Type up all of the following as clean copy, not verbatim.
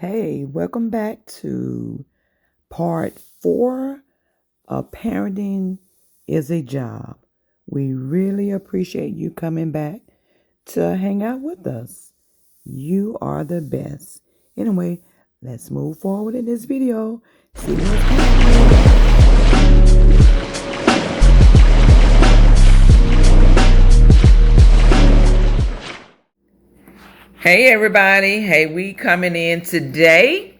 Hey, welcome back to part 4 of Parenting is a Job. We really appreciate you coming back to hang out with us. You are the best. Anyway, let's move forward in this video. See what's happening. Hey everybody. Hey, we coming in today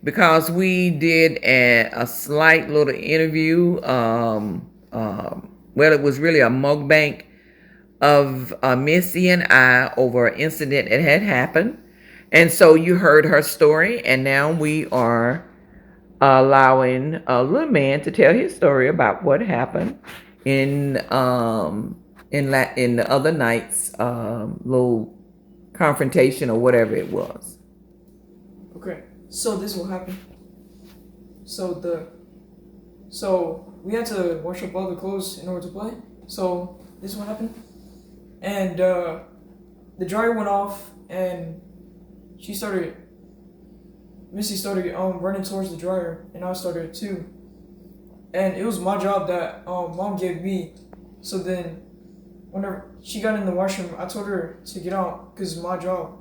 because we did a slight little interview. Well, it was really a mukbang of Missy and I over an incident that had happened. And so you heard her story, and now we are allowing a little man to tell his story about what happened in the other night's little confrontation or whatever it was. Okay, so this will happen. So we had to wash up all the clothes in order to play. So this is what happened. And the dryer went off, and Missy started running towards the dryer, and I started too. And it was my job that mom gave me. So then, whenever she got in the washroom, I told her to get out because it's my job,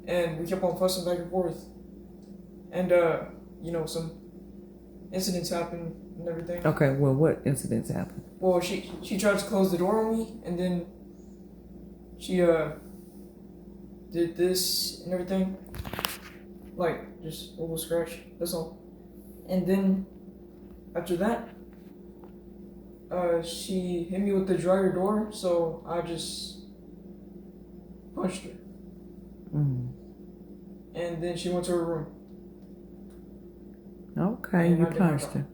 and we kept on fussing back and forth. And some incidents happened and everything. Okay, well, what incidents happened? Well, she tried to close the door on me, and then she did this and everything, like just a little scratch. That's all. And then after that, she hit me with the dryer door, so I just punched her. Mm. And then she went to her room. Okay, and you punched her.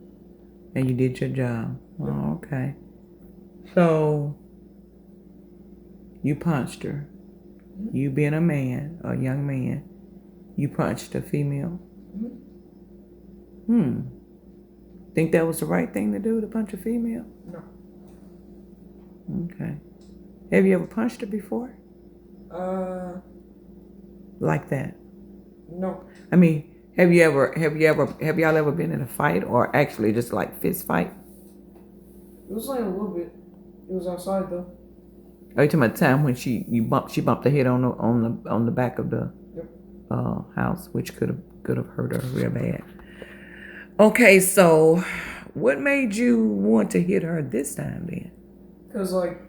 And you did your job. Yep. Oh, okay. So, you punched her. Mm-hmm. You being a man, a young man, you punched a female. Mm-hmm. Think that was the right thing to do, to punch a female? No. Okay. Have you ever punched her before? Like that? No. I mean, have y'all ever been in a fight, or actually just like fist fight? It was like a little bit. It was outside though. Are you talking about the time when she bumped her head on the back of the house, which could have hurt her real bad? Okay, so what made you want to hit her this time then? Cause like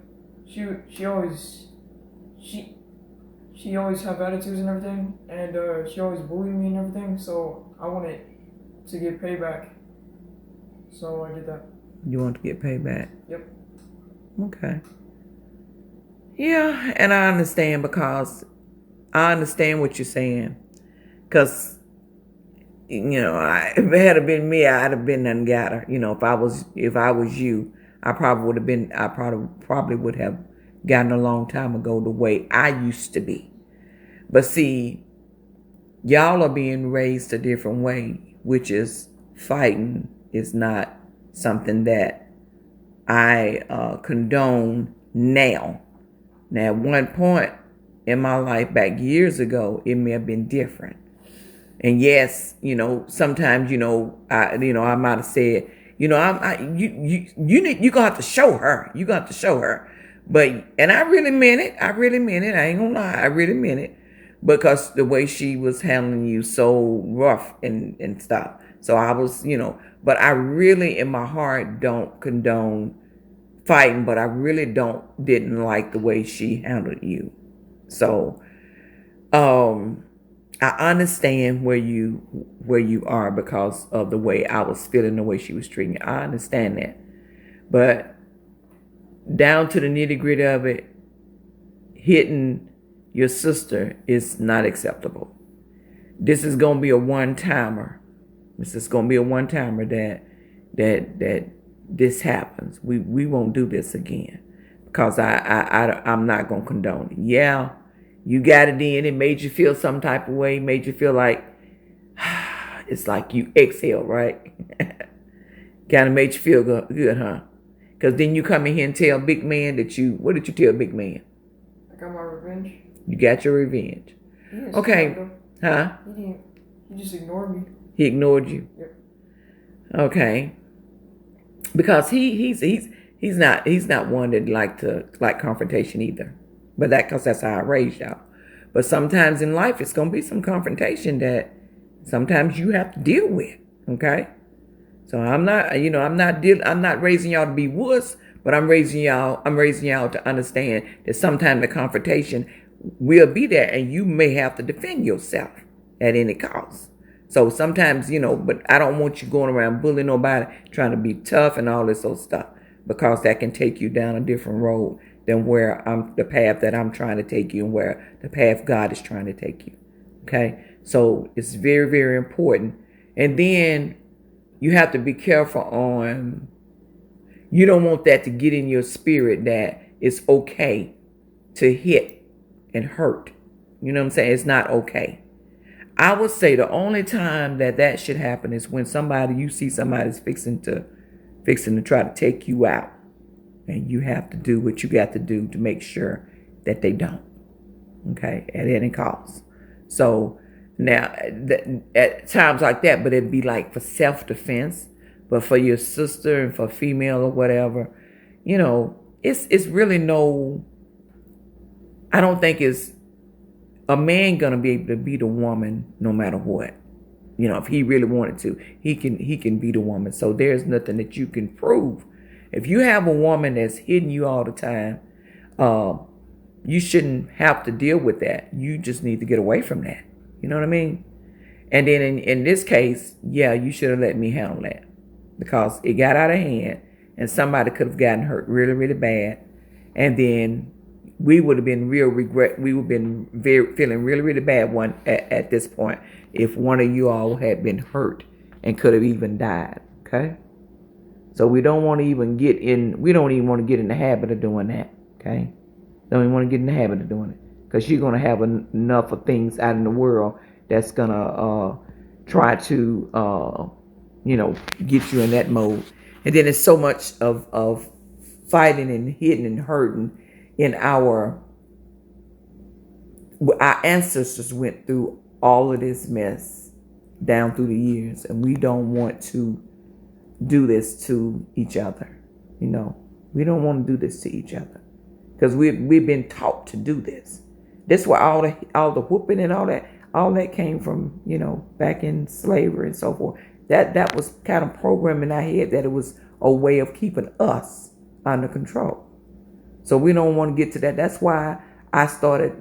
she always have attitudes and everything, and she always bullied me and everything. So I wanted to get payback. So I did that. You want to get payback? Yep. Okay. Yeah, and I understand, because I understand what you're saying. Because, if it had been me, I'd have been and got her. If I was you, I probably would have gotten a long time ago the way I used to be. But see, y'all are being raised a different way, which is fighting is not something that I condone now. Now, at one point in my life back years ago, it may have been different. And yes, sometimes, I might have said, you're gonna have to show her. You got to show her. And I really meant it. I ain't gonna lie. I really meant it, because the way she was handling you so rough and stuff. So I was, but I really in my heart don't condone fighting, but I really didn't like the way she handled you. So, I understand where you are because of the way I was feeling, the way she was treating you. I understand that. But down to the nitty-gritty of it, hitting your sister is not acceptable. This is going to be a one-timer. This is going to be a one-timer that this happens. We won't do this again, because I'm not going to condone it. Yeah, you got it in. It made you feel some type of way. Made you feel like it's like you exhale, right? Kind of made you feel good, huh? Because then you come in here and tell big man what did you tell big man? I got my revenge. You got your revenge. Okay. Huh? He just ignored me. He ignored you. Yep. Okay. Because he's not one that like confrontation either. But that's how I raised y'all. But sometimes in life it's gonna be some confrontation that sometimes you have to deal with. Okay. So I'm not raising y'all to be wuss, but I'm raising y'all to understand that sometimes the confrontation will be there and you may have to defend yourself at any cost. So sometimes, but I don't want you going around bullying nobody, trying to be tough and all this old stuff, because that can take you down a different road than the path that I'm trying to take you and where the path God is trying to take you. Okay. So it's very, very important. And then you have to be careful on, you don't want that to get in your spirit that it's okay to hit and hurt. You know what I'm saying? It's not okay. I would say the only time that should happen is when you see somebody's fixing to try to take you out. And you have to do what you got to do to make sure that they don't. Okay? At any cost. So now, at times like that, but it'd be like for self-defense, but for your sister and for female or whatever, it's really I don't think it's a man gonna be able to beat a woman no matter what. If he really wanted to, he can beat a woman. So there's nothing that you can prove. If you have a woman that's hitting you all the time, you shouldn't have to deal with that. You just need to get away from that. You know what I mean? And then in this case, yeah, you should have let me handle that, because it got out of hand and somebody could have gotten hurt really, really bad. And then we would have been feeling really, really bad at this point if one of you all had been hurt and could have even died. Okay. So we don't want to even get in the habit of doing that. Okay. Don't even want to get in the habit of doing it. Because you're going to have enough of things out in the world that's going to try to, get you in that mode. And then there's so much of fighting and hitting and hurting in our ancestors went through all of this mess down through the years. And we don't want to do this to each other. We don't want to do this to each other. Because we've been taught to do this. That's why all the whooping and all that came from, back in slavery and so forth. That was kind of programmed in our head that it was a way of keeping us under control. So we don't want to get to that. That's why I started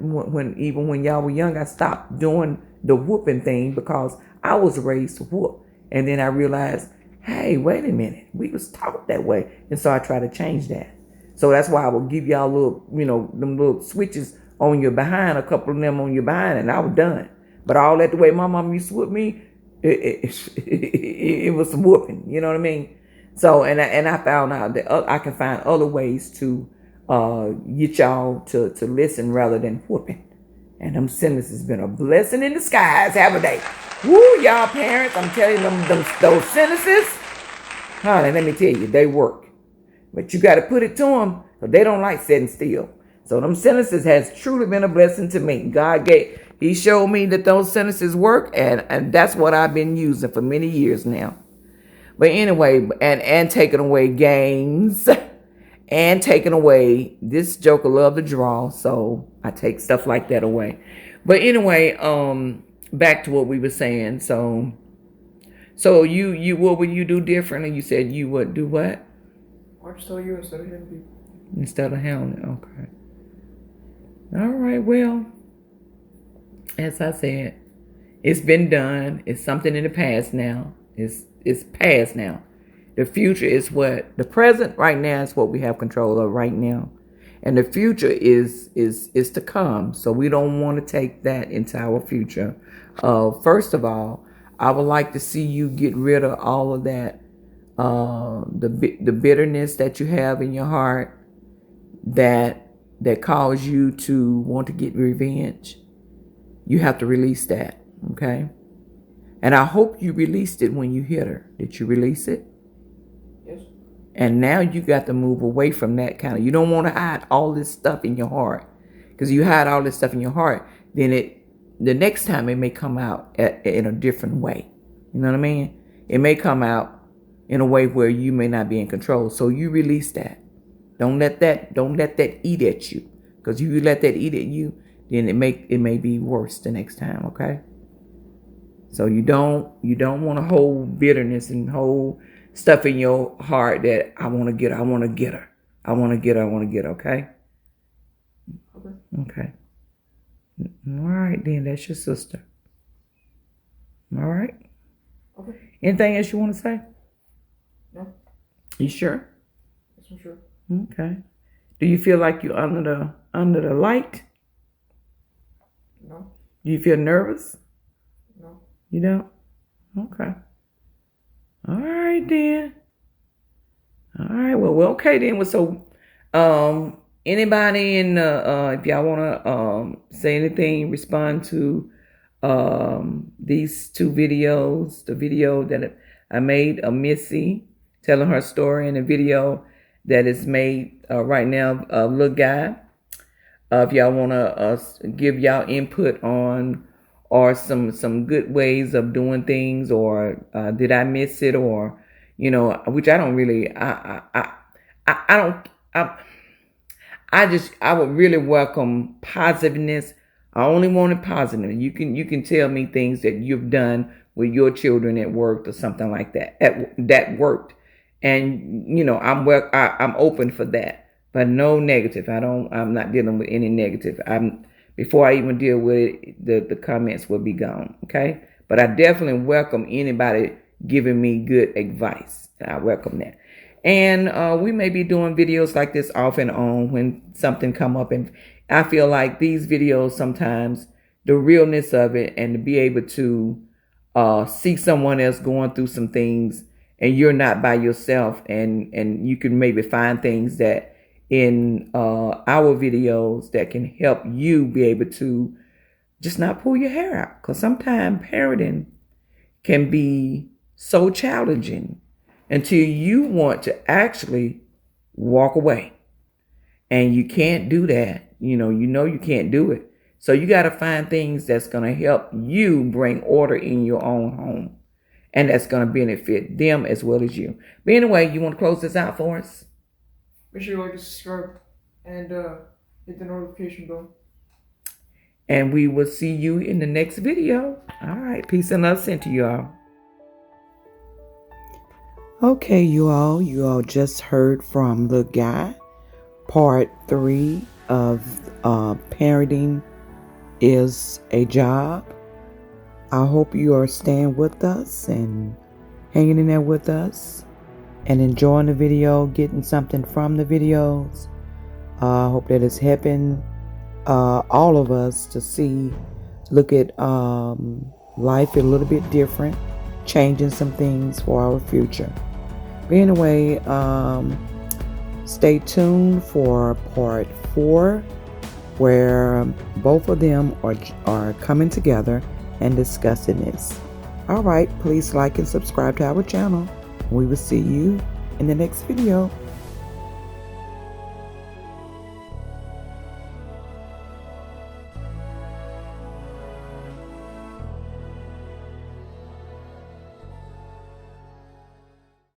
even when y'all were young, I stopped doing the whooping thing, because I was raised to whoop. And then I realized, hey, wait a minute, we was taught that way. And so I try to change that. So that's why I will give y'all them little switches on your behind, a couple of them on your behind, and I was done. But all that the way my mom used to whoop me, it was some whooping. You know what I mean? So, and I found out that I can find other ways to get y'all to listen rather than whooping. And them sentences has been a blessing in disguise, haven't they? Woo, y'all parents, I'm telling them those sentences, honey, let me tell you, they work. But you got to put it to them, because they don't like sitting still. So them sentences has truly been a blessing to me. He showed me that those sentences work, and that's what I've been using for many years now. But anyway, and taking away games, and taking away, this joker love to draw, so I take stuff like that away. But anyway, back to what we were saying. So you what would you do differently? You said you would do what? I just told you instead of hitting people. Instead of hounding, okay. All right, well, as I said, it's been done. It's something in the past now. It's past now. The future is the present right now is what we have control of right now. And the future is to come. So we don't want to take that into our future. First of all, I would like to see you get rid of all of that, the bitterness that you have in your heart that cause you to want to get revenge. You have to release that, okay? And I hope you released it when you hit her. Did you release it? Yes. And now you got to move away from that kind of, you don't want to hide all this stuff in your heart. Because you hide all this stuff in your heart, then the next time it may come out in a different way. You know what I mean? It may come out in a way where you may not be in control. So you release that. Don't let that eat at you. Because if you let that eat at you, then it may be worse the next time, okay? So you don't want to hold bitterness and hold stuff in your heart that I want to get her, okay? Okay. All right, then. That's your sister. All right. Okay. Anything else you want to say? No. You sure? Yes, I'm sure. Okay. Do you feel like you're under the light? No. Do you feel nervous? No. You don't? Okay. All right, then. All right. Well, okay then. Well, so, anybody in if y'all wanna say anything, respond to these two videos, the video that I made of Missy telling her story, and the video that is made right now of Little Guy. If y'all wanna give y'all input on or some good ways of doing things, or did I miss it, or which I don't really I would really welcome positiveness. I only wanted positive. You can tell me things that you've done with your children at work or something like that. That worked, and I'm open for that. But no negative. I'm not dealing with any negative. Before I even deal with it, the comments will be gone. Okay. But I definitely welcome anybody giving me good advice. I welcome that. And we may be doing videos like this off and on when something come up. And I feel like these videos sometimes, the realness of it, and to be able to see someone else going through some things, and you're not by yourself, and you can maybe find things that in our videos that can help you be able to just not pull your hair out. Because sometimes parenting can be so challenging until you want to actually walk away. And you can't do that. You can't do it. So you got to find things that's going to help you bring order in your own home. And that's going to benefit them as well as you. But anyway, you want to close this out for us? Make sure you like and subscribe and hit the notification bell. And we will see you in the next video. All right. Peace and love sent to you all. Okay, you all just heard from the guy, part 3 of parenting is a job. I hope you are staying with us and hanging in there with us and enjoying the video, getting something from the videos. I hope that it's helping all of us to look at life a little bit different, changing some things for our future. But anyway, stay tuned for part 4, where both of them are coming together and discussing this. All right, please like and subscribe to our channel. We will see you in the next video.